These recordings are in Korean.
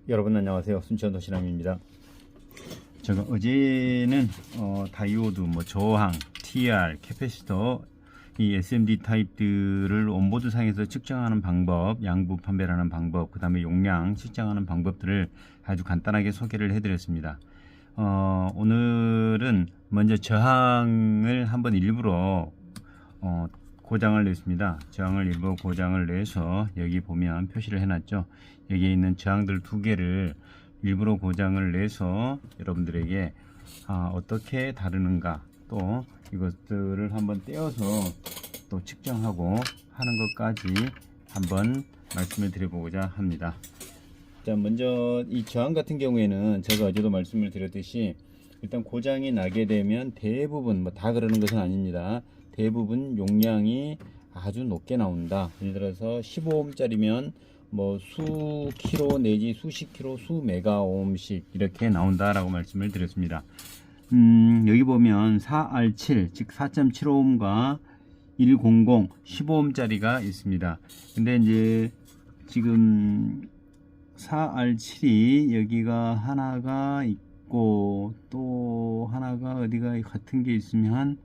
여러분 안녕하세요. 순천 도시남입니다. 제가 어제는 다이오드, 저항, TR, 캐패시터, 이 SMD 타입들을 온보드 상에서 측정하는 방법, 양부 판별하는 방법, 그 다음에 용량 측정하는 방법들을 아주 간단하게 소개를 해드렸습니다. 오늘은 먼저 저항을 한번 일부러 고장을 냈습니다. 저항을 일부러 고장을 내서 여기 보면 표시를 해놨죠. 여기에 있는 저항들 두 개를 일부러 고장을 내서 여러분들에게 어떻게 다루는가, 또 이것들을 한번 떼어서 또 측정하고 하는 것까지 한번 말씀을 드려보고자 합니다. 자, 먼저 이 저항 같은 경우에는 제가 어제도 말씀을 드렸듯이 일단 고장이 나게 되면 대부분, 다 그러는 것은 아닙니다. 대부분 용량이 아주 높게 나온다. 예를 들어서 15옴 짜리면 수 킬로 내지 수십 킬로, 수 메가옴씩 이렇게 나온다라고 말씀을 드렸습니다. 여기 보면 4R7, 즉 4.75옴과 100, 15옴 짜리가 있습니다. 근데 이제 지금 4R7이 여기가 하나가 있고 또 하나가 어디가 같은 게 있으면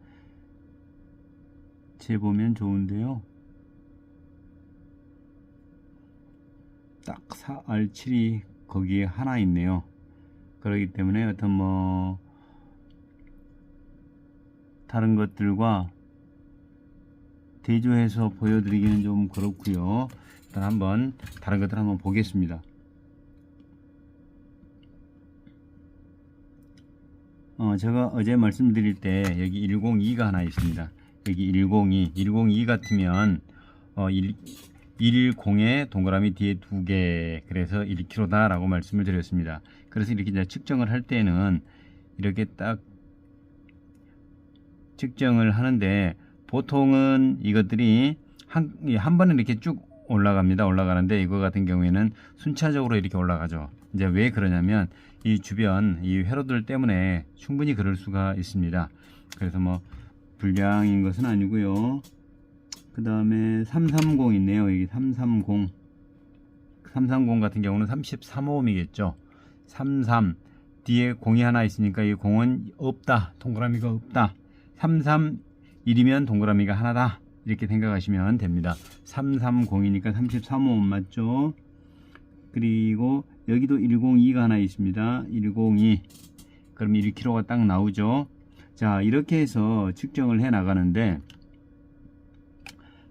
재보면 좋은데요. 딱 4R7이 거기에 하나 있네요. 그렇기 때문에 어떤 다른 것들과 대조해서 보여드리기는 좀 그렇고요. 일단 한번 다른 것들 한번 보겠습니다. 제가 어제 말씀드릴 때 여기 102가 하나 있습니다. 여기 102 같으면 110에 동그라미 뒤에 2개, 그래서 1kg다 라고 말씀을 드렸습니다. 그래서 이렇게 이제 측정을 할 때는 이렇게 딱 측정을 하는데, 보통은 이것들이 한 번에 이렇게 쭉 올라가는데 이거 같은 경우에는 순차적으로 이렇게 올라가죠. 이제 왜 그러냐면 이 주변 이 회로들 때문에 충분히 그럴 수가 있습니다. 그래서 불량인 것은 아니고요. 그 다음에 330 있네요. 여기 330 같은 경우는 33옴이겠죠. 33 뒤에 공이 하나 있으니까 이 공은 없다, 동그라미가 없다. 331이면 동그라미가 하나다, 이렇게 생각하시면 됩니다. 330이니까 33옴 맞죠? 그리고 여기도 102가 하나 있습니다. 102, 그럼 1kg가 딱 나오죠. 자, 이렇게 해서 측정을 해 나가는데,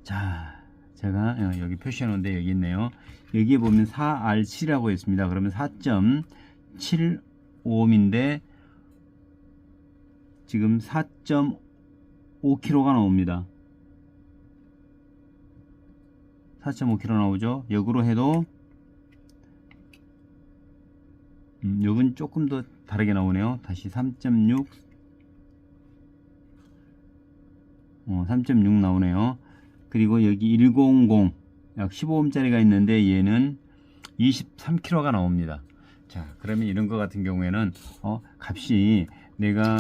자, 제가 여기 표시해 놓은데 여기 있네요. 여기에 보면 4R7이라고 했습니다. 그러면 4.75옴인데 지금 4.5kg가 나옵니다. 4.5kg 나오죠. 역으로 해도 여긴 조금 더 다르게 나오네요. 다시 3.6 3.6 나오네요. 그리고 여기 100 약 15옴 짜리가 있는데 얘는 23kg가 나옵니다. 자, 그러면 이런 거 같은 경우에는 값이 내가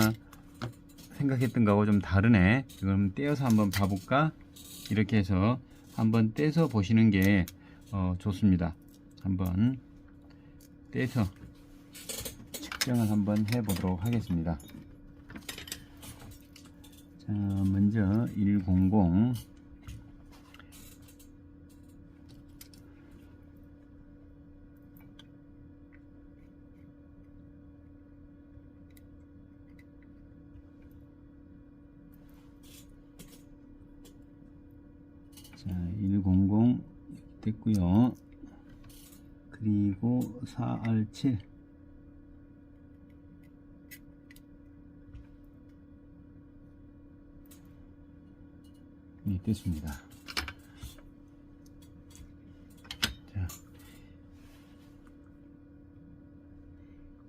생각했던 거하고 좀 다르네. 그럼 떼어서 한번 봐볼까? 이렇게 해서 한번 떼서 보시는 게 좋습니다. 한번 떼서 측정을 한번 해보도록 하겠습니다. 자, 먼저 100 자, 100 됐고요. 그리고 4R7 됐습니다. 자,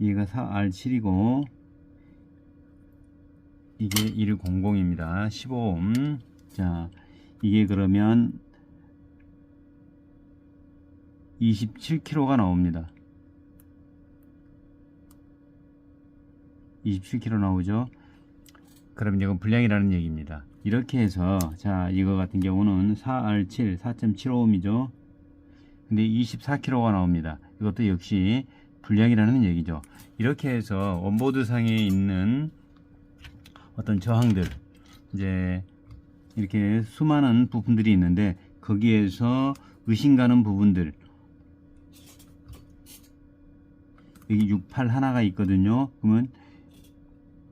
얘가 4R7이고 이게 100입니다. 15옴. 자, 이게 그러면 27kg가 나옵니다. 27kg 나오죠. 그럼 이건 불량이라는 얘기입니다. 이렇게 해서 자, 이거 같은 경우는 4R7 4.75옴이죠. 근데 24kg가 나옵니다. 이것도 역시 불량이라는 얘기죠. 이렇게 해서 온보드 상에 있는 어떤 저항들, 이제 이렇게 수많은 부품들이 있는데 거기에서 의심 가는 부분들, 여기 68 하나가 있거든요. 그러면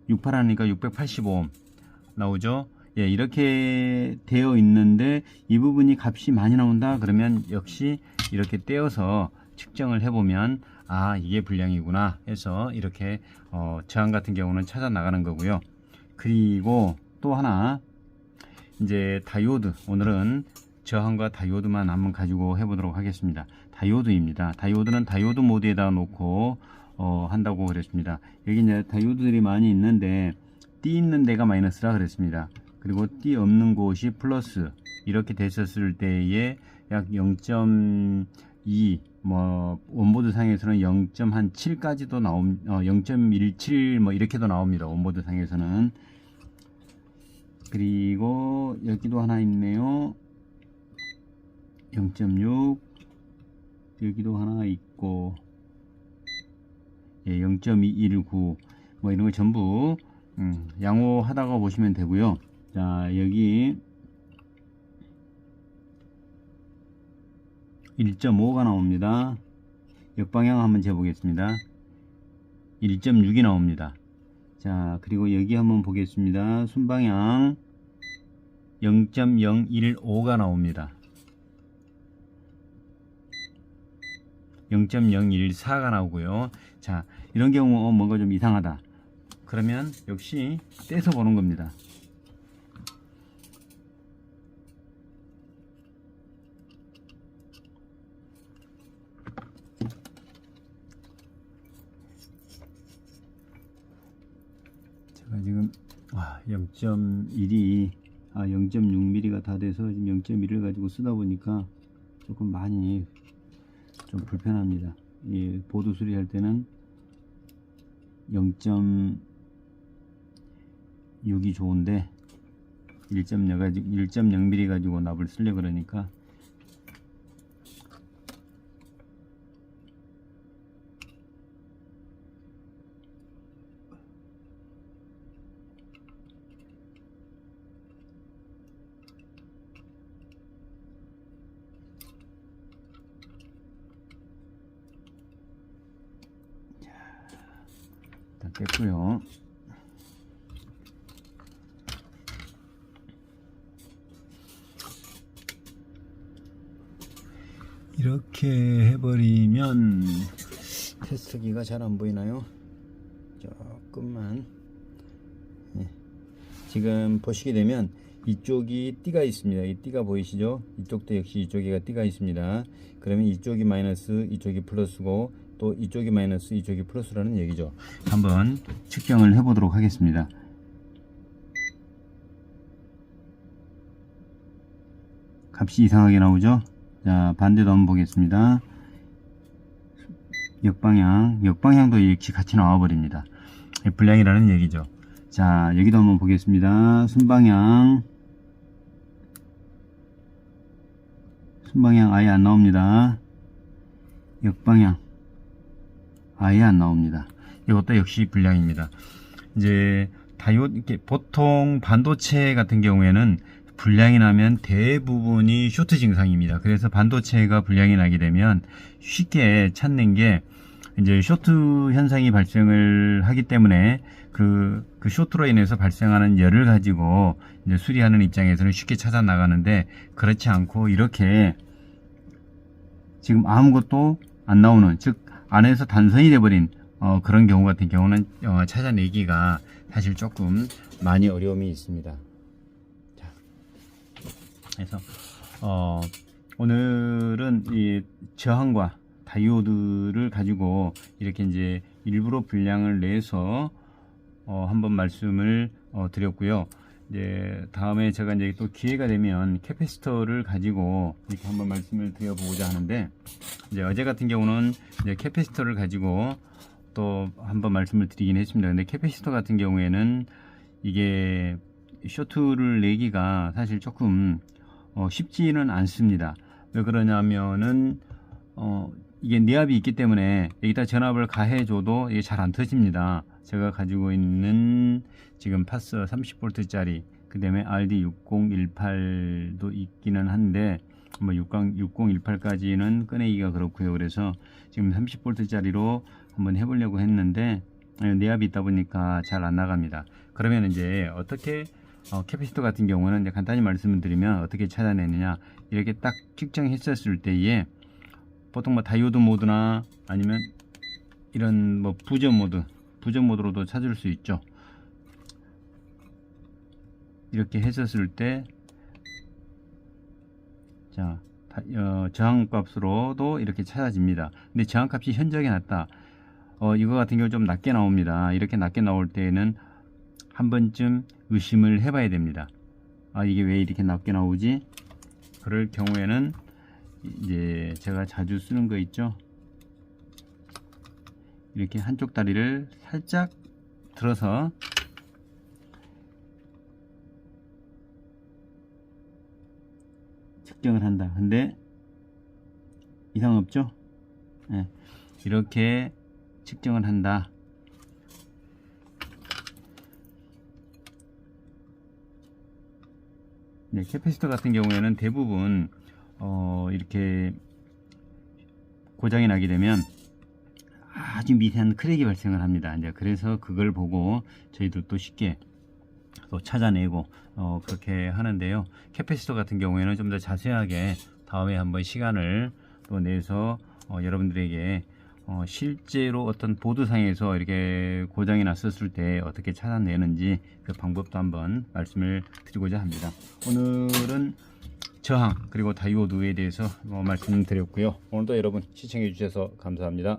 68 하니까 685옴 나오죠. 예, 이렇게 되어 있는데 이 부분이 값이 많이 나온다 그러면 역시 이렇게 떼어서 측정을 해보면 아, 이게 불량이구나 해서 이렇게 저항 같은 경우는 찾아 나가는 거고요. 그리고 또 하나, 이제 다이오드, 오늘은 저항과 다이오드만 한번 가지고 해보도록 하겠습니다. 다이오드입니다. 다이오드는 다이오드 모드에다 놓고 한다고 그랬습니다. 여기 이제 다이오드들이 많이 있는데 띠 있는 데가 마이너스라 그랬습니다. 그리고 띠 없는 곳이 플러스, 이렇게 됐었을 때에 약 0.2, 뭐 온보드 상에서는 0.7까지도 0.17 뭐 이렇게도 나옵니다. 온보드 상에서는. 그리고 여기도 하나 있네요. 0.6, 여기도 하나 있고, 예, 0.219 뭐 이런 거 전부 양호하다고 보시면 되고요. 자, 여기 1.5가 나옵니다. 역방향 한번 재보겠습니다. 1.6이 나옵니다. 자, 그리고 여기 한번 보겠습니다. 순방향 0.015가 나옵니다. 0.014가 나오고요. 자, 이런 경우 뭔가 좀 이상하다 그러면 역시 떼서 보는 겁니다. 제가 지금 0.1이 0.6mm가 다 돼서 지금 0.1을 가지고 쓰다 보니까 조금 많이 좀 불편합니다. 이 보드 수리할 때는 0.6이 좋은데 1.0mm 가지고 납을 쓰려 그러니까 뺐고요. 이렇게 해버리면 테스트기가 잘 안 보이나요? 조금만. 네. 지금 보시게 되면 이쪽이 띠가 있습니다. 이 띠가 보이시죠? 이쪽도 역시 이쪽에가 띠가 있습니다. 그러면 이쪽이 마이너스, 이쪽이 플러스고 또 이쪽이 마이너스, 이쪽이 플러스라는 얘기죠. 한번 측정을 해보도록 하겠습니다. 값이 이상하게 나오죠. 자, 반대도 한번 보겠습니다. 역방향도 역시 같이 나와 버립니다. 불량이라는 얘기죠. 자, 여기도 한번 보겠습니다. 순방향 아예 안 나옵니다. 역방향 아예 안 나옵니다. 이것도 역시 불량입니다. 이제 다이오드, 이렇게 보통 반도체 같은 경우에는 불량이 나면 대부분이 쇼트 증상입니다. 그래서 반도체가 불량이 나게 되면 쉽게 찾는 게 이제 쇼트 현상이 발생을 하기 때문에 그 쇼트로 인해서 발생하는 열을 가지고 이제 수리하는 입장에서는 쉽게 찾아 나가는데, 그렇지 않고 이렇게 지금 아무것도 안 나오는, 즉 안에서 단선이 돼버린 그런 경우 같은 경우는 찾아내기가 사실 조금 많이 어려움이 있습니다. 자, 그래서 오늘은 이 저항과 다이오드를 가지고 이렇게 이제 일부러 분량을 내서 한번 말씀을 드렸고요. 이제 다음에 제가 이제 또 기회가 되면 캐패시터를 가지고 이렇게 한번 말씀을 드려보고자 하는데, 이제 어제 같은 경우는 이제 캐패시터를 가지고 또 한번 말씀을 드리긴 했습니다. 근데 캐패시터 같은 경우에는 이게 쇼트를 내기가 사실 조금 쉽지는 않습니다. 왜 그러냐면은 이게 내압이 있기 때문에 여기다 전압을 가해줘도 이게 잘 안 터집니다. 제가 가지고 있는 지금 파스 30V 짜리, 그 다음에 RD6018도 있기는 한데 뭐 6018까지는 꺼내기가 그렇고요. 그래서 지금 30V 짜리로 한번 해보려고 했는데 내압이 있다 보니까 잘 안 나갑니다. 그러면 이제 어떻게 캐피시터 같은 경우는 이제 간단히 말씀을 드리면 어떻게 찾아내느냐, 이렇게 딱 측정했었을 때에 보통 뭐 다이오드 모드나 아니면 이런 뭐 부저 모드로도 찾을 수 있죠. 이렇게 했었을 때 자, 저항값으로도 이렇게 찾아집니다. 근데 저항값이 현저하게 낮다. 이거 같은 경우 좀 낮게 나옵니다. 이렇게 낮게 나올 때에는 한 번쯤 의심을 해봐야 됩니다. 이게 왜 이렇게 낮게 나오지? 그럴 경우에는 이제 제가 자주 쓰는 거 있죠. 이렇게 한쪽 다리를 살짝 들어서 측정을 한다. 근데 이상 없죠? 네, 이렇게 측정을 한다. 네, 캐패시터 같은 경우에는 대부분 이렇게 고장이 나게 되면 아주 미세한 크랙이 발생을 합니다. 이제 그래서 그걸 보고 저희들도 쉽게 또 찾아내고 그렇게 하는데요. 캐패시터 같은 경우에는 좀 더 자세하게 다음에 한번 시간을 또 내서 여러분들에게 실제로 어떤 보드상에서 이렇게 고장이 났었을 때 어떻게 찾아내는지 그 방법도 한번 말씀을 드리고자 합니다. 오늘은 저항 그리고 다이오드에 대해서 말씀드렸고요. 오늘도 여러분 시청해 주셔서 감사합니다.